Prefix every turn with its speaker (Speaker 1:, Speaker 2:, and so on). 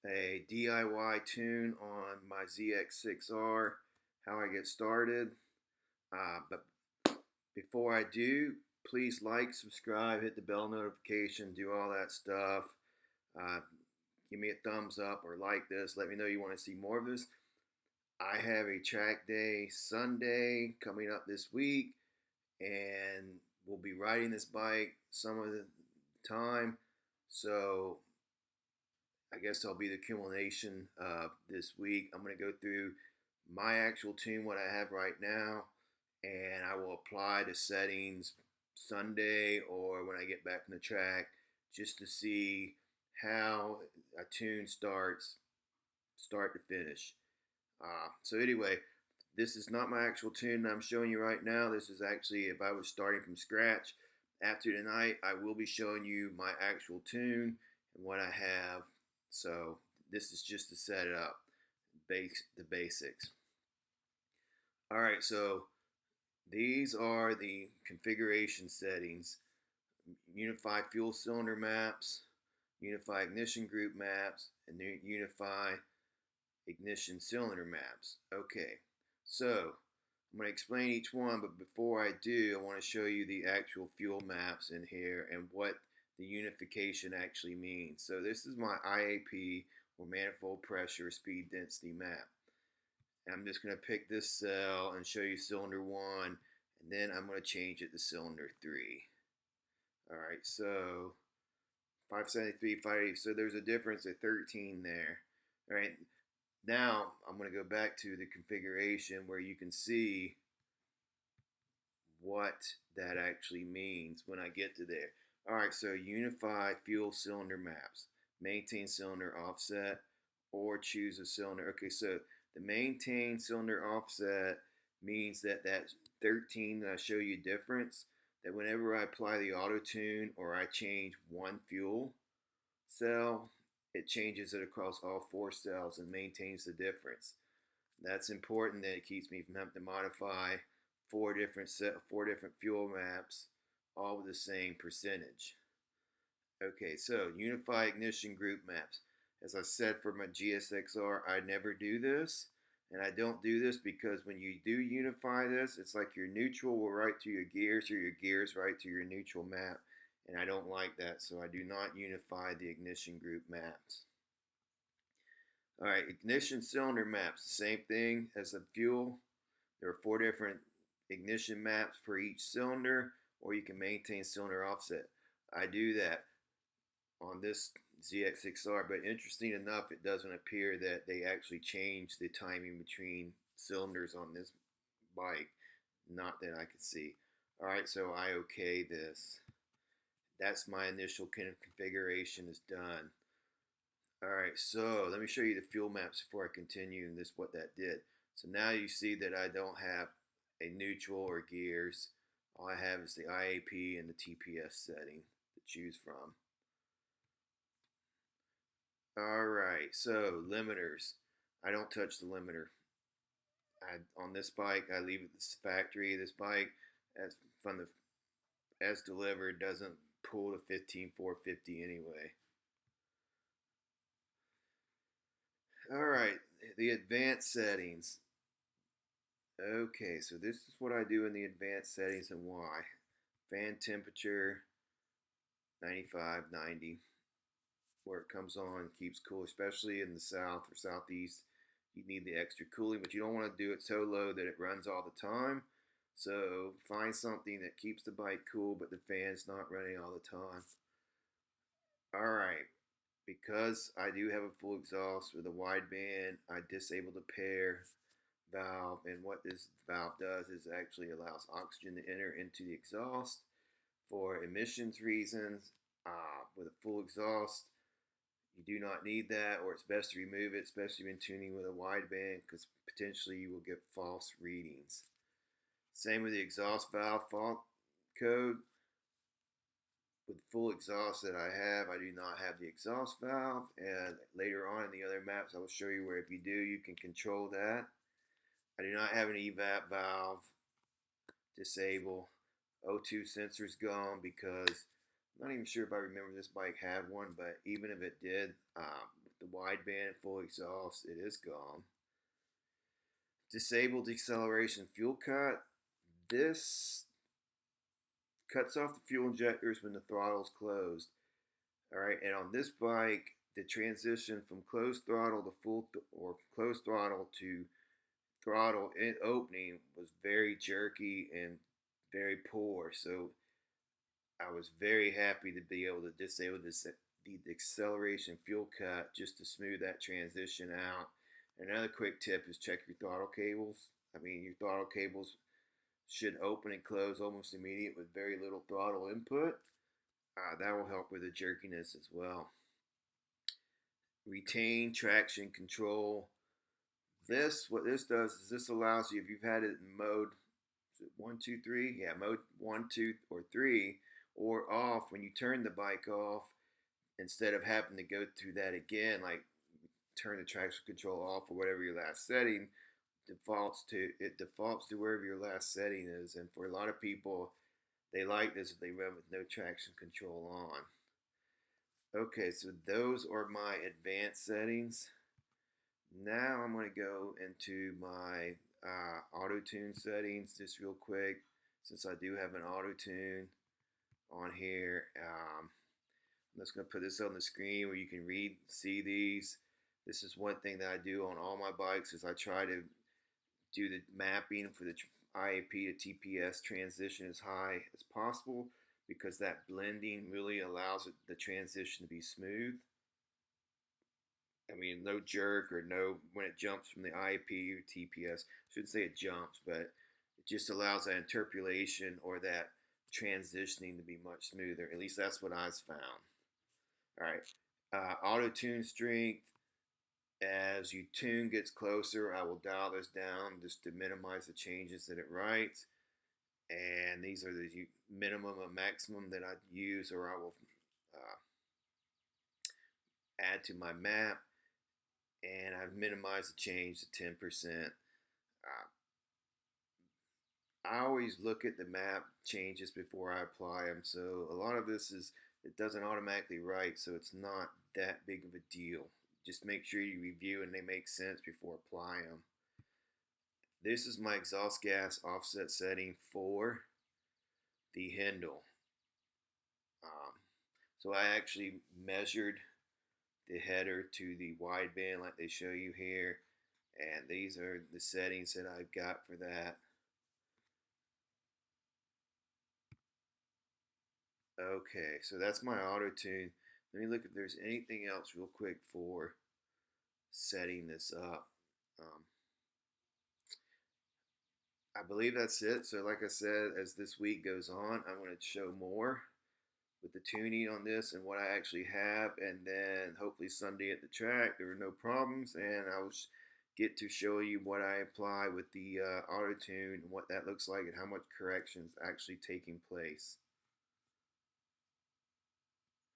Speaker 1: a DIY tune on my ZX6R, how I get started. But before I do, please like, subscribe, hit the bell notification, do all that stuff. Uh, Give me a thumbs up or like this. Let me know you want to see more of this. I have a track day Sunday coming up this week, and we'll be riding this bike some of the time. So I guess I'll be the culmination of this week. I'm going to go through my actual tune, what I have right now, and I will apply the settings Sunday or when I get back from the track just to see how a tune starts, start to finish. So anyway, this is not my actual tune I'm showing you right now. This is actually if I was starting from scratch. After tonight, I will be showing you my actual tune and what I have. So this is just to set it up, the basics. All right, so these are the configuration settings: unify fuel cylinder maps, unify ignition group maps, and unify ignition cylinder maps. Okay, so I'm going to explain each one, but before I do, I want to show you the actual fuel maps in here and what the unification actually means. So this is my IAP, or manifold pressure speed density map. And I'm just going to pick this cell and show you cylinder 1, and then I'm going to change it to cylinder 3. Alright, so 573, 580, so there's a difference of 13 there. Alright, now I'm going to go back to the configuration where you can see what that actually means when I get to there. Alright, so unify fuel cylinder maps, maintain cylinder offset, or choose a cylinder. Okay, so the maintain cylinder offset means that 13 that I show you difference, that whenever I apply the auto tune or I change one fuel cell, it changes it across all 4 cells and maintains the difference. That's important, that it keeps me from having to modify 4 different fuel maps, all with the same percentage. Okay, so unify ignition group maps. As I said for my GSXR, I never do this, and I don't do this because when you do unify this, it's like your neutral will write to your gears or your gears write to your neutral map, and I don't like that, so I do not unify the ignition group maps. Alright, ignition cylinder maps, the same thing as the fuel. There are 4 different ignition maps for each cylinder, or you can maintain cylinder offset. I do that on this ZX6R, but interesting enough, it doesn't appear that they actually change the timing between cylinders on this bike. Not that I can see. Alright, so I okay this. That's my initial configuration is done. Alright, so let me show you the fuel maps before I continue and this what that did. So now you see that I don't have a neutral or gears. All I have is the IAP and the TPS setting to choose from. Alright, so limiters. I don't touch the limiter. On this bike, I leave it this factory. This bike, as delivered, doesn't pull to 15450 anyway. Alright, the advanced settings. Okay, so this is what I do in the advanced settings and why. Fan temperature, 95, 90. Where it comes on, keeps cool, especially in the south or southeast. You need the extra cooling, but you don't want to do it so low that it runs all the time. So find something that keeps the bike cool, but the fan's not running all the time. Alright, because I do have a full exhaust with a wideband, I disable the pair valve, and what this valve does is actually allows oxygen to enter into the exhaust for emissions reasons. With a full exhaust, you do not need that, or it's best to remove it, especially when tuning with a wideband, because potentially you will get false readings. Same with the exhaust valve fault code. With full exhaust that I have, I do not have the exhaust valve, and later on in the other maps I will show you where if you do, you can control that. I do not have an evap valve. Disable. O2 sensor's gone because I'm not even sure if I remember this bike had one, but even if it did, the wideband and full exhaust, it is gone. Disable deceleration fuel cut. This cuts off the fuel injectors when the throttle is closed. Alright, and on this bike, the transition from closed throttle to full or closed throttle to throttle in opening was very jerky and very poor. So I was very happy to be able to disable the acceleration fuel cut just to smooth that transition out. Another quick tip is check your throttle cables. I mean, your throttle cables should open and close almost immediate with very little throttle input. That will help with the jerkiness as well. Retain traction control. What this does is this allows you, if you've had it in mode, is it 1, 2, 3? Yeah, mode 1, 2, or 3, or off, when you turn the bike off, instead of having to go through that again, like turn the traction control off or whatever your last setting, defaults to wherever your last setting is. And for a lot of people, they like this if they run with no traction control on. Okay, so those are my advanced settings. Now I'm going to go into my auto tune settings just real quick, since I do have an auto tune on here. I'm just going to put this on the screen where you can see these. This is one thing that I do on all my bikes, is I try to do the mapping for the IAP to TPS transition as high as possible, because that blending really allows the transition to be smooth. I mean, no jerk or no, when it jumps from the IAP or TPS, I shouldn't say it jumps, but it just allows that interpolation or that transitioning to be much smoother. At least that's what I've found. All right, auto tune strength. As your tune gets closer, I will dial this down just to minimize the changes that it writes. And these are the minimum and maximum that I use, or I will add to my map. And I've minimized the change to 10%. I always look at the map changes before I apply them. So a lot of this it doesn't automatically write, so it's not that big of a deal. Just make sure you review and they make sense before applying them. This is my exhaust gas offset setting for the Hindle. So I actually measured the header to the wideband like they show you here, and these are the settings that I've got for that. Okay, so that's my auto tune. Let me look if there's anything else real quick for setting this up. I believe that's it. So like I said, as this week goes on, I'm going to show more with the tuning on this and what I actually have, and then hopefully Sunday at the track there were no problems, and I will get to show you what I apply with the auto tune and what that looks like and how much corrections actually taking place.